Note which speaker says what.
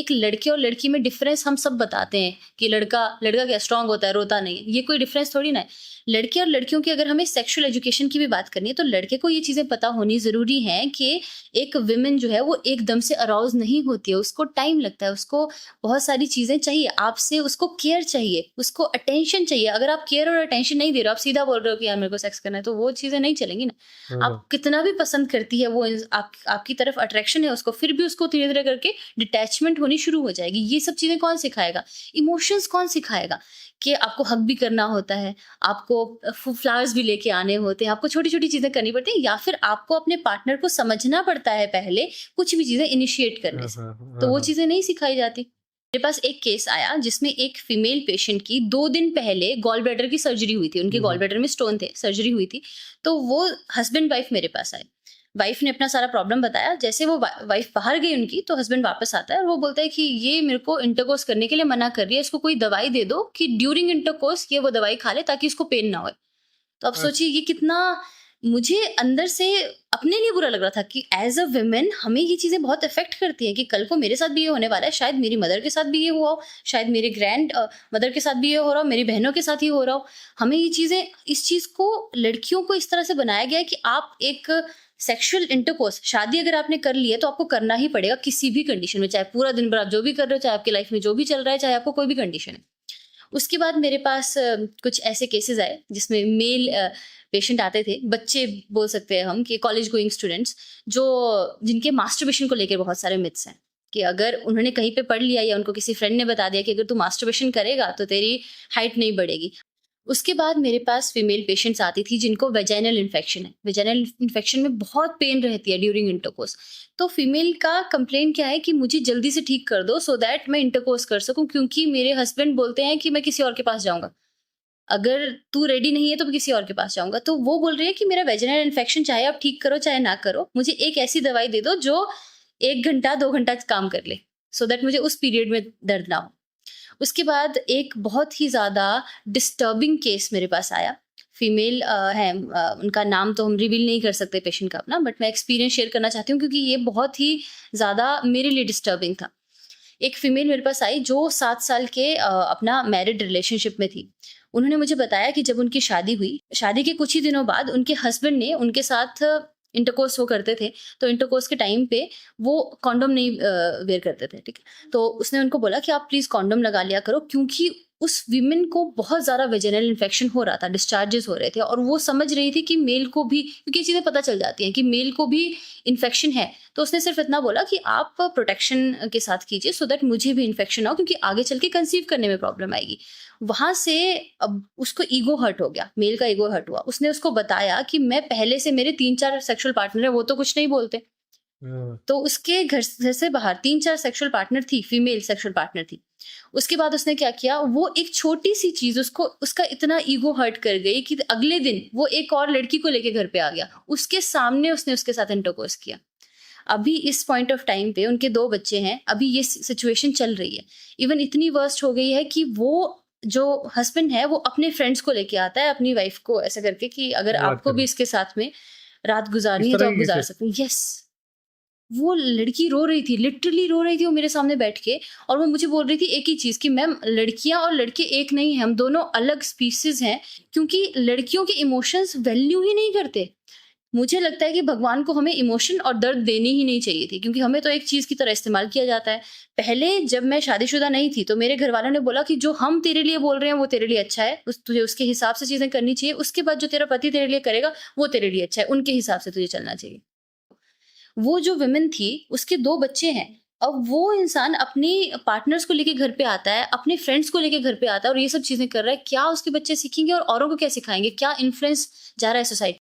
Speaker 1: एक लड़के और लड़की में डिफरेंस हम सब बताते हैं कि लड़का लड़का क्या स्ट्रांग होता है, रोता नहीं है। ये कोई डिफरेंस थोड़ी ना है। लड़के और लड़कियों की अगर हमें सेक्सुअल एजुकेशन की भी बात करनी है तो लड़के को ये चीज़ें पता होनी ज़रूरी है कि एक विमेन जो है वो एकदम से अराउज़ नहीं होती है, उसको टाइम लगता है, उसको बहुत सारी चीज़ें चाहिए आपसे, उसको केयर चाहिए, उसको अटेंशन चाहिए। अगर आप केयर और अटेंशन नहीं दे रहे हो, आप सीधा बोल रहे हो कि यार मेरे को सेक्स करना है, तो वो चीज़ें नहीं चलेंगी ना।
Speaker 2: हुँ, हुँ।
Speaker 1: आप कितना भी पसंद करती है वो आपकी तरफ अट्रैक्शन है उसको, फिर भी उसको धीरे-धीरे करके डिटैचमेंट होनी शुरू हो जाएगी। ये सब चीज़ें कौन सिखाएगा? इमोशंस कौन सिखाएगा? कि आपको हग भी करना होता है, आपको फ्लावर्स भी लेके आने होते हैं, आपको छोटी-छोटी चीज़ें करनी पड़ती हैं या फिर आपको अपने पार्टनर को समझना पड़ता है पहले, कुछ भी चीज़ें इनिशिएट करने
Speaker 2: हाँ,
Speaker 1: से।
Speaker 2: हाँ,
Speaker 1: तो
Speaker 2: हाँ,
Speaker 1: वो
Speaker 2: हाँ।
Speaker 1: चीज़ें नहीं सिखाई जाती। मेरे पास एक केस आया जिसमें एक फीमेल पेशेंट की 2 दिन पहले गॉल ब्लैडर की सर्जरी हुई थी, उनके
Speaker 2: हुँ,
Speaker 1: गॉल
Speaker 2: हुँ।
Speaker 1: ब्लैडर में स्टोन थे, सर्जरी हुई थी। तो वो हस्बैंड वाइफ मेरे पास आए। वाइफ ने अपना सारा प्रॉब्लम बताया, जैसे वो वाइफ बाहर गई उनकी तो हस्बैंड वापस आता है और वो बोलता है कि ये मेरे को इंटरकोर्स करने के लिए मना कर रही है, इसको कोई दवाई दे दो कि ड्यूरिंग इंटरकोर्स ये वो दवाई खा ले ताकि इसको पेन ना होए। तो आप सोचिए ये कितना मुझे अंदर से अपने लिए बुरा लग रहा था कि एज़ अ वुमेन हमें ये चीज़ें बहुत अफ़ेक्ट करती हैं कि कल को मेरे साथ भी ये होने वाला है, शायद मेरी मदर के साथ भी ये हुआ हो, शायद मेरे मदर के साथ भी ये हो रहा हो, मेरी बहनों के साथ ये हो रहा हो। हमें ये चीज़ें इस चीज़ को लड़कियों को इस तरह से बनाया गया है कि आप एक सेक्सुअल इंटरकोर्स शादी अगर आपने कर ली है तो आपको करना ही पड़ेगा किसी भी कंडीशन में, चाहे पूरा दिन भर आप जो भी कर रहे हो, चाहे आपकी लाइफ़ में जो भी चल रहा है, चाहे आपको कोई भी कंडीशन है। उसके बाद मेरे पास कुछ ऐसे केसेस आए जिसमें मेल पेशेंट आते थे, बच्चे बोल सकते हैं हम कि कॉलेज गोइंग स्टूडेंट्स जो जिनके मास्टरबेशन को लेकर बहुत सारे मिथ्स हैं कि अगर उन्होंने कहीं पे पढ़ लिया या उनको किसी फ्रेंड ने बता दिया कि अगर तू मास्टरबेशन करेगा तो तेरी हाइट नहीं बढ़ेगी। उसके बाद मेरे पास फीमेल पेशेंट्स आती थी जिनको वेजाइनल इन्फेक्शन है। वेजाइनल इन्फेक्शन में बहुत पेन रहती है ड्यूरिंग इंटरकोर्स। तो फीमेल का कंप्लेंट क्या है कि मुझे जल्दी से ठीक कर दो सो दैट मैं इंटरकोर्स कर सकूँ क्योंकि मेरे हस्बैंड बोलते हैं कि मैं किसी और के पास जाऊँगा। अगर तू रेडी नहीं है तो मैं किसी और के पास जाऊँगा। तो वो बोल रही है कि मेरा वेजाइनल इन्फेक्शन चाहे आप ठीक करो चाहे ना करो, मुझे एक ऐसी दवाई दे दो जो 1 घंटा 2 घंटा काम कर ले, सो दैट मुझे उस पीरियड में दर्द ना हो। उसके बाद एक बहुत ही ज़्यादा डिस्टर्बिंग केस मेरे पास आया। फीमेल है, उनका नाम तो हम रिवील नहीं कर सकते पेशेंट का अपना, बट मैं एक्सपीरियंस शेयर करना चाहती हूँ क्योंकि ये बहुत ही ज़्यादा मेरे लिए डिस्टर्बिंग था। एक फीमेल मेरे पास आई जो 7 साल के अपना मैरिड रिलेशनशिप में थी। उन्होंने मुझे बताया कि जब उनकी शादी हुई, शादी के कुछ ही दिनों बाद उनके हस्बैंड ने उनके साथ इंटरकोर्स वो करते थे, तो इंटरकोर्स के टाइम पे वो कॉन्डोम नहीं वेयर करते थे, ठीक है? तो उसने उनको बोला कि आप प्लीज़ कॉन्डोम लगा लिया करो क्योंकि उस वीमेन को बहुत ज़्यादा वेजाइनल इन्फेक्शन हो रहा था, डिस्चार्जेज़ हो रहे थे और वो समझ रही थी कि मेल को भी क्योंकि ये चीज़ें पता चल जाती हैं कि मेल को भी इन्फेक्शन है। तो उसने सिर्फ़ इतना बोला कि आप प्रोटेक्शन के साथ कीजिए सो दैट मुझे भी इन्फेक्शन ना हो क्योंकि आगे चल के कंसीव करने में प्रॉब्लम आएगी। वहाँ से अब उसको ईगो हर्ट हो गया, मेल का ईगो हर्ट हुआ। उसने उसको बताया कि मैं पहले से मेरे 3-4 सेक्सुअल पार्टनर हैं, वो तो कुछ नहीं बोलते।
Speaker 2: हाँ,
Speaker 1: तो उसके घर से बाहर 3-4 सेक्सुअल पार्टनर थी, फीमेल सेक्सुअल पार्टनर थी। उसके बाद उसने क्या किया, वो एक छोटी-सी चीज़ उसको उसका इतना ईगो हर्ट कर गई कि अगले दिन वो एक और लड़की को लेके घर पे आ गया। उसके सामने उसने उसके साथ इंटरकोर्स किया। अभी इस पॉइंट ऑफ टाइम पे उनके 2 बच्चे हैं, अभी ये सिचुएशन चल रही है। इवन इतनी वर्स्ट हो गई है कि वो जो हस्बैंड है, वो अपने फ्रेंड्स को लेके आता है, अपनी वाइफ को ऐसा करके कि अगर
Speaker 2: बात
Speaker 1: आपको भी
Speaker 2: करें।
Speaker 1: इसके साथ में रात
Speaker 2: इस
Speaker 1: गुज़ारनी है तो
Speaker 2: तरह
Speaker 1: आप
Speaker 2: के
Speaker 1: गुज़ार
Speaker 2: केसेस?
Speaker 1: सकते हैं। येस! वो लड़की रो रही थी, लिटरली रो रही थी वो मेरे सामने बैठ के और वो मुझे बोल रही थी एक ही चीज़ कि मैम लड़कियाँ और लड़के एक नहीं हैं, हम दोनों अलग स्पीशीज़ हैं क्योंकि लड़कियों के इमोशंस वैल्यू ही नहीं करते। मुझे लगता है कि भगवान को हमें इमोशन और दर्द देनी ही नहीं चाहिए थी क्योंकि हमें तो एक चीज़ की तरह इस्तेमाल किया जाता है। पहले जब मैं शादीशुदा नहीं थी तो मेरे घरवालों ने बोला कि जो हम तेरे लिए बोल रहे हैं वो तेरे लिए अच्छा है, तुझे उसके हिसाब से चीज़ें करनी चाहिए, उसके बाद जो तेरा पति तेरे लिए करेगा वो तेरे लिए अच्छा है, उनके हिसाब से तुझे चलना चाहिए। वो जो वुमन थी, उसके 2 बच्चे हैं। अब वो इंसान अपनी पार्टनर्स को लेके घर पे आता है, अपने फ्रेंड्स को लेके घर पे आता है और ये सब चीज़ें कर रहा है। क्या उसके बच्चे सीखेंगे और औरों को क्या सिखाएँगे? क्या इन्फ्लुएंस जा रहा है सोसाइटी